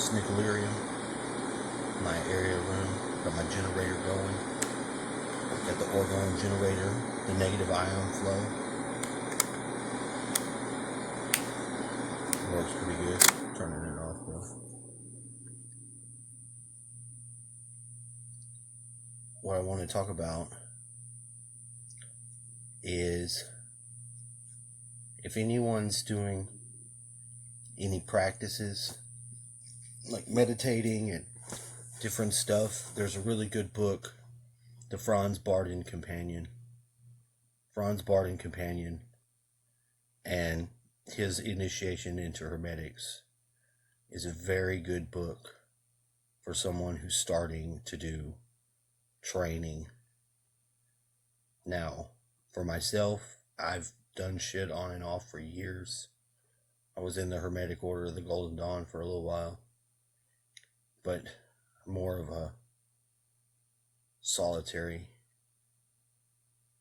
Snicklearium, my area room. Got my generator going. Got the orgone generator, the negative ion flow. Works pretty good. Turning it off though. What I want to talk about is if anyone's doing any practices like meditating and different stuff, there's a really good book, the Franz Bardon Companion. Franz Bardon Companion and his Initiation into Hermetics is a very good book for someone who's starting to do training. Now, for myself, I've done shit on and off for years. I was in the Hermetic Order of the Golden Dawn for a little while, but more of a solitary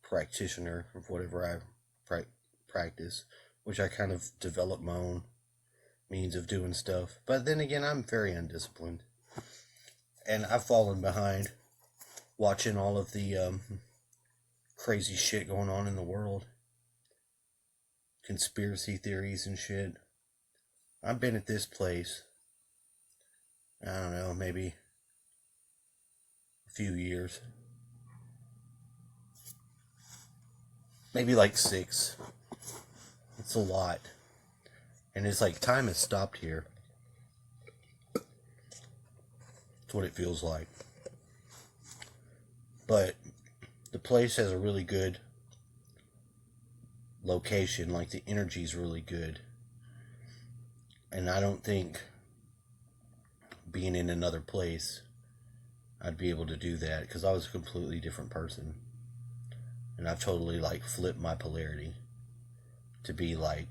practitioner of whatever I practice, which I kind of developed my own means of doing stuff. But then again, I'm very undisciplined, and I've fallen behind watching all of the crazy shit going on in the world, conspiracy theories and shit. I've been at this place, I don't know, maybe a few years. Maybe like 6. It's a lot. And it's like time has stopped here. That's what it feels like. But the place has a really good location, like the energy's really good. And I don't think being in another place I'd be able to do that, because I was a completely different person. And I've totally like flipped my polarity to be like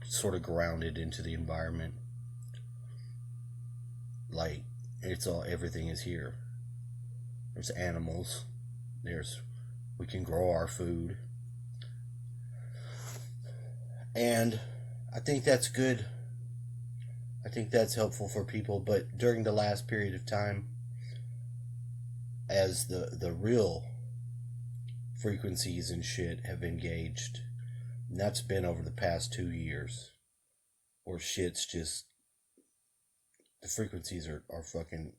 sort of grounded into the environment. Like everything is here. There's animals. We can grow our food. And I think that's good. I think that's helpful for people. But during the last period of time, as the real frequencies and shit have engaged, and that's been over the past 2 years, where shit's just, the frequencies are fucking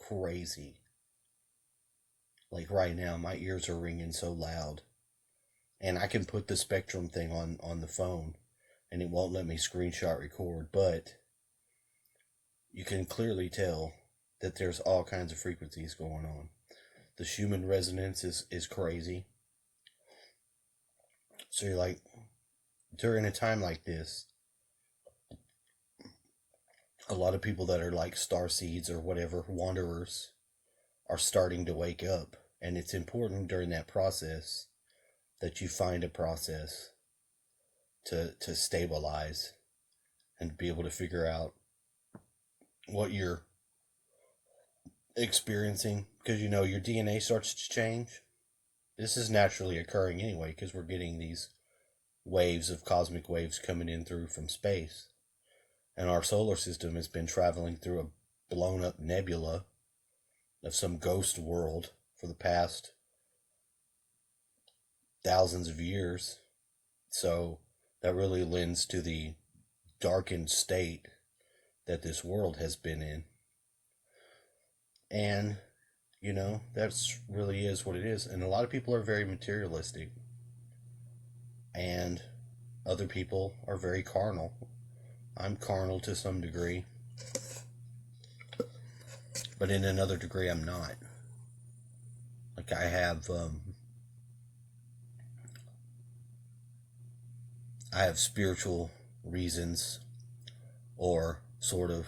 crazy. Like right now, my ears are ringing so loud. And I can put the Spectrum thing on the phone, and it won't let me screenshot record, but you can clearly tell that there's all kinds of frequencies going on. The Schumann resonance is crazy. So you're like, during a time like this, a lot of people that are like starseeds or whatever, wanderers, are starting to wake up. And it's important during that process that you find a process to stabilize and be able to figure out what you're experiencing. Because, your DNA starts to change. This is naturally occurring anyway, because we're getting these waves of cosmic waves coming in through from space. And our solar system has been traveling through a blown up nebula of some ghost world for the past thousands of years. So that really lends to the darkened state that this world has been in. And, that's really is what it is. And a lot of people are very materialistic. And other people are very carnal. I'm carnal to some degree. But in another degree, I'm not. Like I have spiritual reasons, or sort of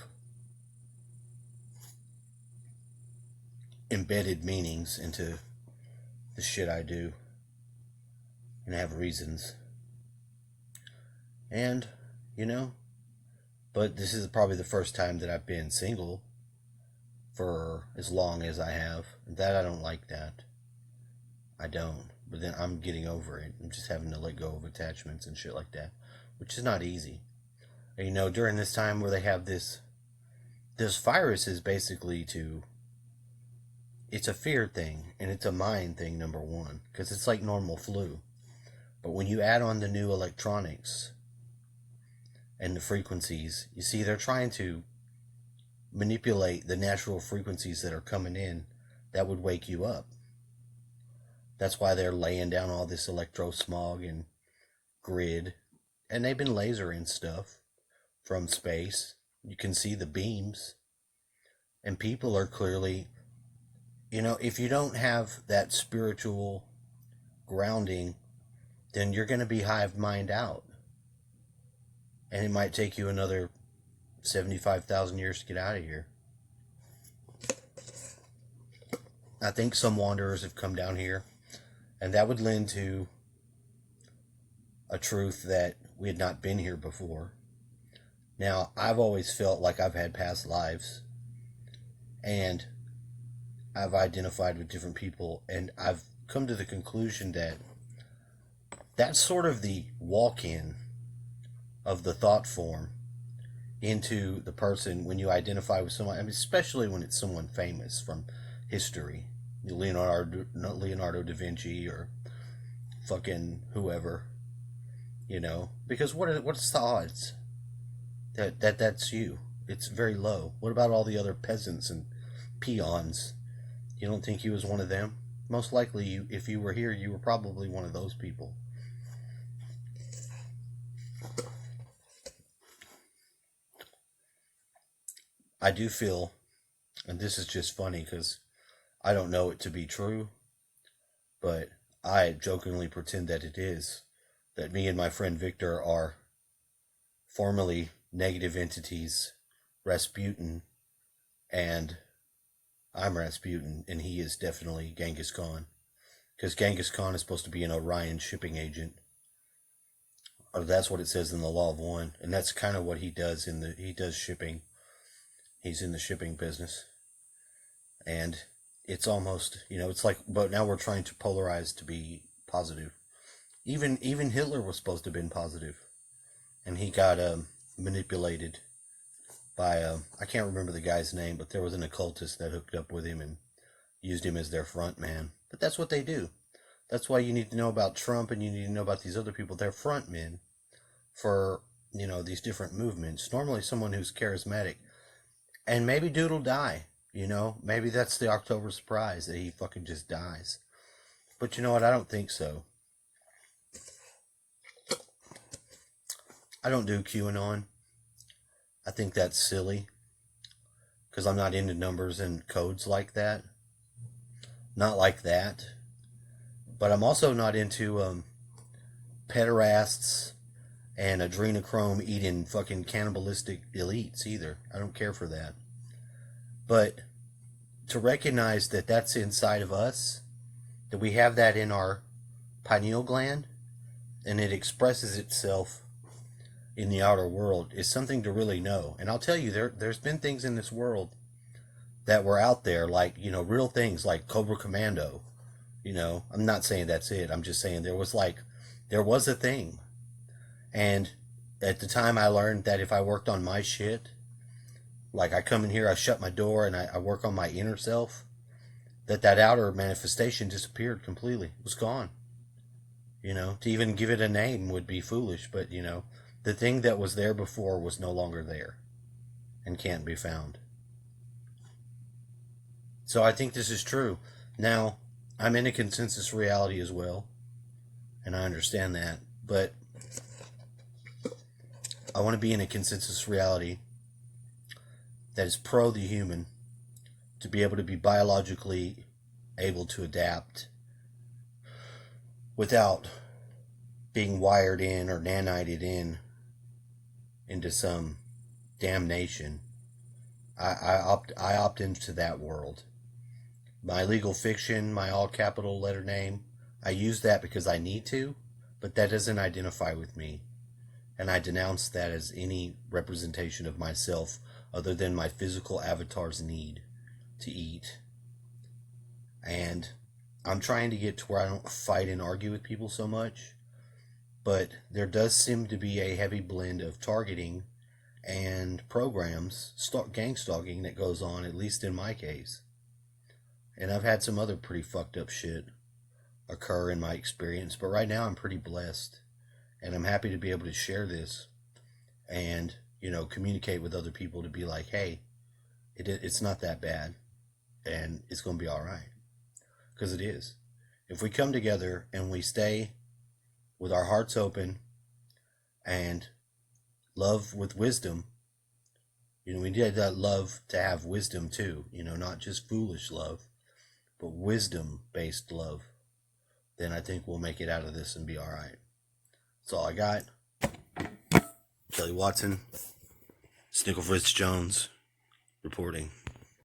embedded meanings into the shit I do, and I have reasons. And, but this is probably the first time that I've been single for as long as I have. That I don't like that. I don't. But then I'm getting over it. I'm just having to let go of attachments and shit like that, which is not easy. And, during this time where they have this virus is basically it's a fear thing and it's a mind thing, number one, because it's like normal flu. But when you add on the new electronics and the frequencies, you see they're trying to manipulate the natural frequencies that are coming in that would wake you up. That's why they're laying down all this electro smog and grid. And they've been lasering stuff from space. You can see the beams. And people are clearly, if you don't have that spiritual grounding, then you're going to be hive mind out. And it might take you another 75,000 years to get out of here. I think some wanderers have come down here, and that would lend to a truth that we had not been here before. Now, I've always felt like I've had past lives, and I've identified with different people, and I've come to the conclusion that that's sort of the walk-in of the thought form into the person when you identify with someone. I mean, especially when it's someone famous from history, Leonardo da Vinci or fucking whoever, because what's the odds that's you? It's very low. What about all the other peasants and peons? You don't think he was one of them? Most likely, if you were here, you were probably one of those people. I do feel, and this is just funny because I don't know it to be true, but I jokingly pretend that it is, that me and my friend Victor are formerly negative entities, Rasputin, and I'm Rasputin, and he is definitely Genghis Khan, because Genghis Khan is supposed to be an Orion shipping agent, or that's what it says in the Law of One, and that's kind of what he does he does shipping. He's in the shipping business. And it's almost, it's like, but now we're trying to polarize to be positive. Even Hitler was supposed to have been positive. And he got manipulated by, I can't remember the guy's name, but there was an occultist that hooked up with him and used him as their front man. But that's what they do. That's why you need to know about Trump and you need to know about these other people. They're front men for, these different movements. Normally someone who's charismatic. And maybe dude will die, Maybe that's the October surprise, that he fucking just dies. But you know what? I don't think so. I don't do QAnon. I think that's silly. Because I'm not into numbers and codes like that. Not like that. But I'm also not into pederasts and adrenochrome eating fucking cannibalistic elites either. I don't care for that. But to recognize that that's inside of us, that we have that in our pineal gland, and it expresses itself in the outer world, is something to really know. And I'll tell you, there's been things in this world that were out there, like, real things like Cobra Commando. I'm not saying that's it. I'm just saying there was a thing. And at the time I learned that if I worked on my shit, like I come in here, I shut my door, and I work on my inner self, that outer manifestation disappeared completely. It was gone. To even give it a name would be foolish, but, the thing that was there before was no longer there and can't be found. So I think this is true. Now, I'm in a consensus reality as well, and I understand that, but I want to be in a consensus reality that is pro the human, to be able to be biologically able to adapt without being wired in or nanited into some damnation. I opt into that world. My legal fiction, my all capital letter name, I use that because I need to, but that doesn't identify with me. And I denounce that as any representation of myself other than my physical avatar's need to eat. And I'm trying to get to where I don't fight and argue with people so much, but there does seem to be a heavy blend of targeting and programs, gang stalking that goes on, at least in my case. And I've had some other pretty fucked up shit occur in my experience, but right now I'm pretty blessed. And I'm happy to be able to share this and, communicate with other people to be like, hey, it's not that bad and it's going to be all right. Because it is. If we come together and we stay with our hearts open and love with wisdom, we need that love to have wisdom too, not just foolish love, but wisdom-based love, then I think we'll make it out of this and be all right. That's all I got. Kelly Watson, Snickle Fritz Jones, reporting.